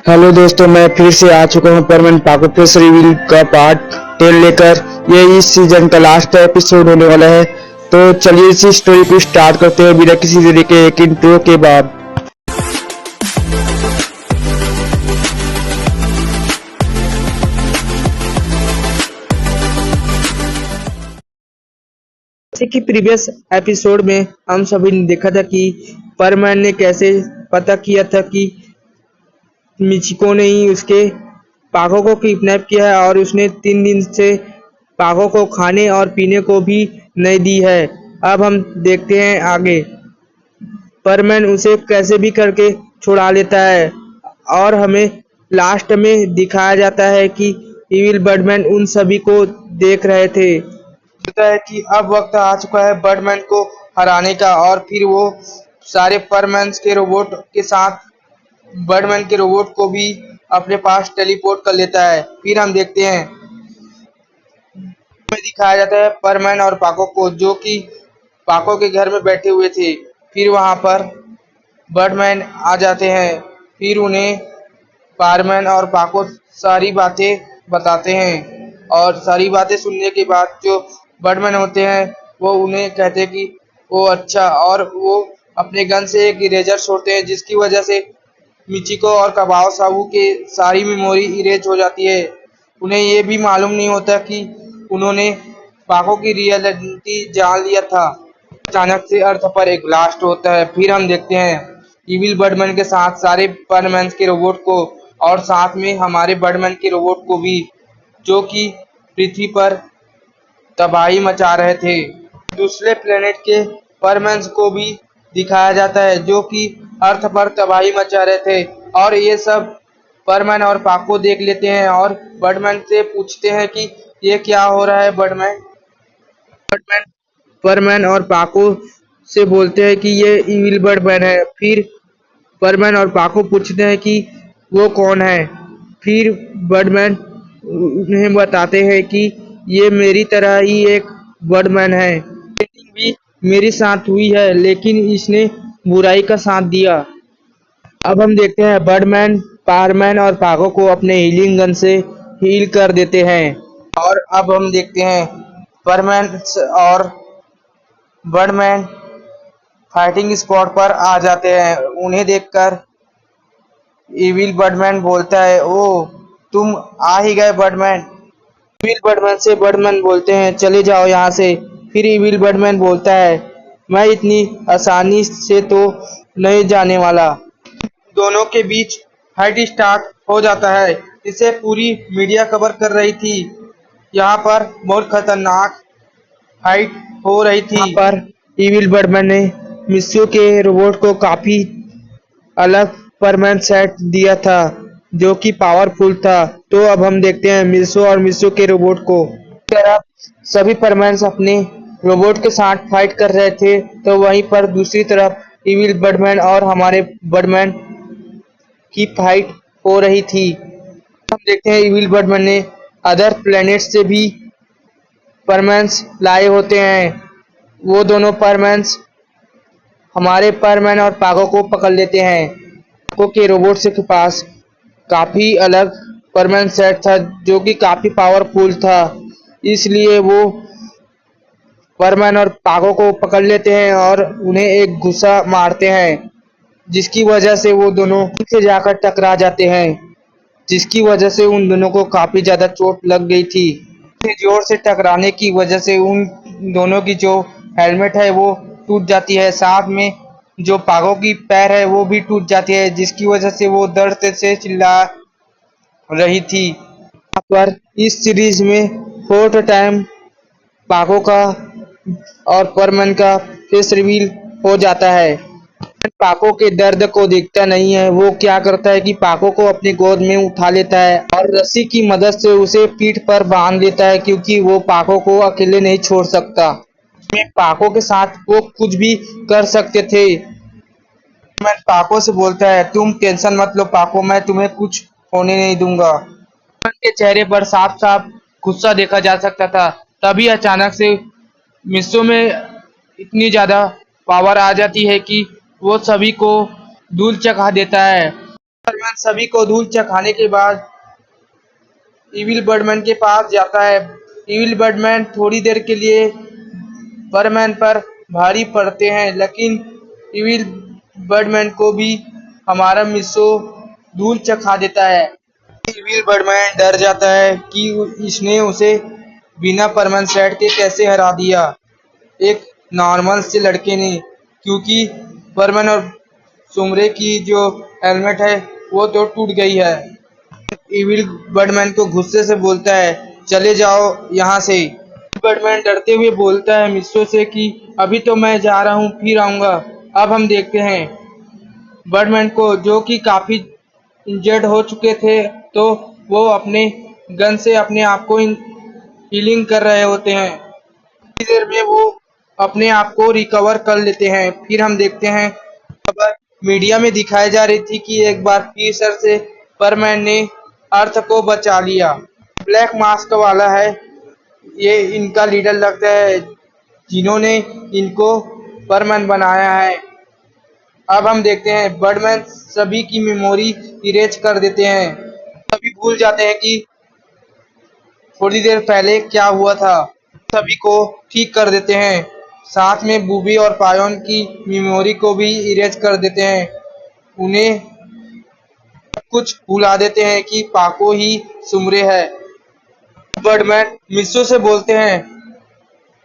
Hello दोस्तों, मैं फिर से आ चुका हूँ परमानेंट पाको फेस रिवील का पार्ट 10 लेकर। ये इस सीजन का लास्ट एपिसोड होने वाला है। तो चलिए इसी स्टोरी को स्टार्ट करते हैं बिना किसी देरी के एक इंट्रो के बाद। जैसे कि प्रीवियस एपिसोड में हम सभी ने देखा था कि परमैन ने कैसे पता किया था कि मिचिको ने ही उसके पाको को किडनैप किया है और उसने 3 दिन से पाको को खाने और पीने को भी नहीं दी है। अब हम देखते हैं आगे परमैन उसे कैसे भी करके छुड़ा लेता है और हमें लास्ट में दिखाया जाता है कि इविल बर्डमैन उन सभी को देख रहे थे। होता है कि अब वक्त आ चुका है बर्डमैन को हराने का और फिर वो सारे परमैन्स के रोबोट के साथ बर्डमैन के रोबोट को भी अपने पास टेलीपोर्ट कर लेता है। फिर हम देखते हैं में दिखाया जाता है परमैन और पाको को, जो कि पाको के घर में बैठे हुए थे। फिर वहां पर बर्डमैन आ जाते हैं। फिर उन्हें परमैन और पाको सारी बातें बताते हैं और सारी बातें सुनने के बाद जो बर्डमैन होते हैं वो उन्हें कहते हैं कि वो अच्छा, और वो अपने गन से एक इरेजर छोड़ते हैं जिसकी वजह से मिचिको और कबाओ साबू के सारी मेमोरी इरेज हो जाती है। उन्हें ये भी मालूम नहीं होता कि उन्होंने पाको की रियलिटी जान लिया था। अचानक से अर्थ पर एक ब्लास्ट होता है। फिर हम देखते हैं इविल बर्डमैन के साथ सारे परमैन्स के रोबोट को और साथ में हमारे बर्डमैन के रोबोट को भी, जो कि पृथ्वी पर तबाही मचा रहे थे। दूसरे प्लेनेट के परमैन्स को भी दिखाया जाता है जो कि अर्थ पर तबाही मचा रहे थे और ये सब परमैन और पाको देख लेते हैं और बर्डमैन से पूछते हैं कि ये क्या हो रहा है। बर्डमैन परमैन और पाको से बोलते हैं कि ये इविल बर्डमैन है। फिर परमैन और पाको पूछते हैं कि वो कौन है। फिर बर्डमैन उन्हें बताते हैं कि ये मेरी तरह ही एक बर्डमैन है, भी मेरे साथ हुई है लेकिन इसने बुराई का साथ दिया। अब हम देखते हैं बर्डमैन पारमैन और पाको को अपने हीलिंग गन से हील कर देते हैं और अब हम देखते हैं परमैन और बर्डमैन फाइटिंग स्पॉट पर आ जाते हैं। उन्हें देखकर इविल बर्डमैन बोलता है, ओ तुम आ ही गए बर्डमैन। इविल बर्डमैन से बर्डमैन बोलते हैं, चले जाओ यहाँ से। फिर इविल बर्डमैन बोलता है, मैं इतनी आसानी से तो नहीं जाने वाला। दोनों के बीच फाइट स्टार्ट हो जाता है। इसे पूरी मीडिया कवर कर रही थी। यहाँ पर बहुत खतरनाक फाइट हो रही थी। यहाँ पर इविल बर्डमैन ने मिस्यू के रोबोट को काफी अलग परमैन सेट दिया था जो कि पावरफुल था। तो अब हम देखते हैं मिस्यू और मिस्यू के रोबोट को। तरफ सभी परमैन्स अपने रोबोट के साथ फाइट कर रहे थे, तो वहीं पर दूसरी तरफ इविल बर्डमैन और हमारे बर्डमैन की फाइट हो रही थी। हम देखते हैं इविल बर्डमैन ने अदर प्लेनेट से भी परमैन्स लाए होते हैं। वो दोनों परमैन्स हमारे परमैन और पाको को पकड़ लेते हैं। पाको के रोबोट से के पास काफी अलग परमैन सेट था जो कि काफी पावरफुल था, इसलिए वो परमैन और पाको को पकड़ लेते हैं और उन्हें एक घुसा मारते हैं जिसकी वजह से वो दोनों से जाकर टकरा जाते हैं, जिसकी वजह से उन दोनों को काफी ज्यादा चोट लग गई थी। जोर से टकराने की वजह से उन दोनों की जो हेलमेट है वो टूट जाती है, साथ में जो पाको की पैर है वो भी टूट जाती है, जिसकी वजह से वो दर्द से चिल्ला रही थी। यहाँ पर इस सीरीज में 4th टाइम पाको का और परमैन का फेस रिवील हो जाता है। पाको के दर्द को देखता नहीं है। वो क्या करता है कि पाको को अपनी गोद में उठा लेता है और रस्सी की मदद से उसे पीठ पर बांध लेता है, क्योंकि वो पाको को अकेले नहीं छोड़ सकता। पाको के साथ वो कुछ भी कर सकते थे। मैं पाको से बोलता है, तुम टेंशन मत लो पाको, मैं तुम्हें कुछ होने नहीं दूंगा। के चेहरे पर साफ साफ गुस्सा देखा जा सकता था। तभी अचानक से मिस्सू में इतनी ज्यादा पावर आ जाती है कि वो सभी को धूल चखा देता है। सुपरमैन सभी को धूल चखाने के बाद इविल बर्डमैन के पास जाता है। इविल बर्डमैन थोड़ी देर के लिए बर्डमैन पर भारी पड़ते हैं, लेकिन इविल बर्डमैन को भी हमारा मिस्सो धूल चखा देता है। इविल बर्डमैन डर जाता है कि इसने उसे बिना परमानेंट सेट के कैसे हरा दिया, एक नॉर्मल से लड़के ने, क्योंकि बर्डमैन और सुमरे की जो हेलमेट है वो तो टूट गई है। इविल बर्डमैन को गुस्से से बोलता है, चले जाओ यहाँ से। बर्डमैन डरते हुए बोलता है मिस्सो से कि अभी तो मैं जा रहा हूँ, फिर आऊंगा। अब हम देखते हैं बर्डमैन को, जो कि काफी इंजर्ड हो चुके थे, तो वो अपने गन से अपने आप को हीलिंग कर रहे होते हैं। थोड़ी देर में वो अपने आप को रिकवर कर लेते हैं। फिर हम देखते हैं खबर मीडिया में दिखाई जा रही थी कि एक बार फिर से परमैन ने अर्थ को बचा लिया। ब्लैक मास्क वाला है, ये इनका लीडर लगता है, जिन्होंने इनको परमैन बनाया है। अब हम देखते हैं बर्डमैन सभी की मेमोरी इरेज कर देते हैं। सभी भूल जाते हैं कि थोड़ी देर पहले क्या हुआ था। सभी को ठीक कर देते हैं, साथ में बूबी और पायोन की मेमोरी को भी इरेज कर देते हैं। उन्हें कुछ भुला देते हैं कि पाको ही सुमरे है। बर्डमैन मिस्सो से बोलते हैं,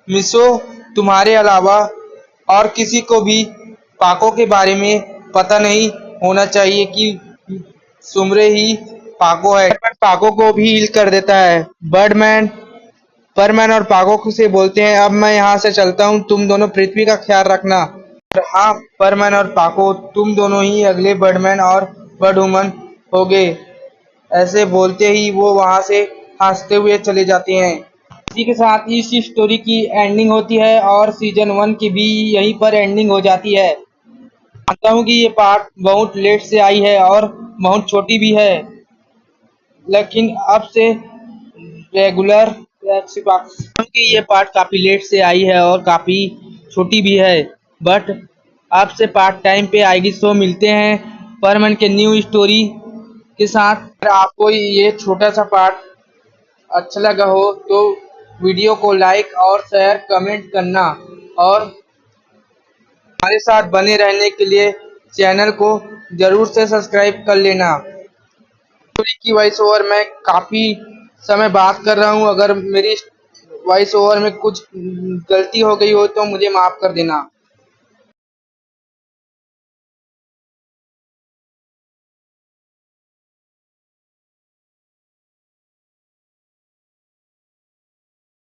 मिस्सो, तुम्हारे अलावा और किसी को भी पाको के बारे में पता नहीं होना चाहिए कि सुमरे ही पाको है। बर्डमैन पाको को भी हील कर देता है। बर्डमैन परमैन और पाको से बोलते हैं, अब मैं यहाँ से चलता हूँ, तुम दोनों पृथ्वी का ख्याल रखना। और हाँ परमैन और पाको, तुम दोनों ही अगले बर्डमैन और बर्डवुमन होगे। ऐसे बोलते ही वो वहां से हंसते हुए चले जाते हैं। इसी के साथ इस स्टोरी की एंडिंग होती है और सीजन 1 की भी यहीं पर एंडिंग हो जाती है। मानता हूँ कि ये पार्ट बहुत लेट से आई है और बहुत छोटी भी है, लेकिन अब से रेगुलर कि ये पार्ट काफी लेट से आई है और काफी छोटी भी है, बट अब से पार्ट टाइम पे आएगी। सो मिलते हैं परमन के न्यू स्टोरी के साथ। अगर आपको ये छोटा सा पार्ट अच्छा लगा हो तो वीडियो को लाइक और शेयर कमेंट करना, और हमारे साथ बने रहने के लिए चैनल को जरूर से सब्सक्राइब कर लेना। स्टोरी की वॉइस ओवर मैं काफी समय बात कर रहा हूँ, अगर मेरी वॉइस ओवर में कुछ गलती हो गई हो तो मुझे माफ कर देना।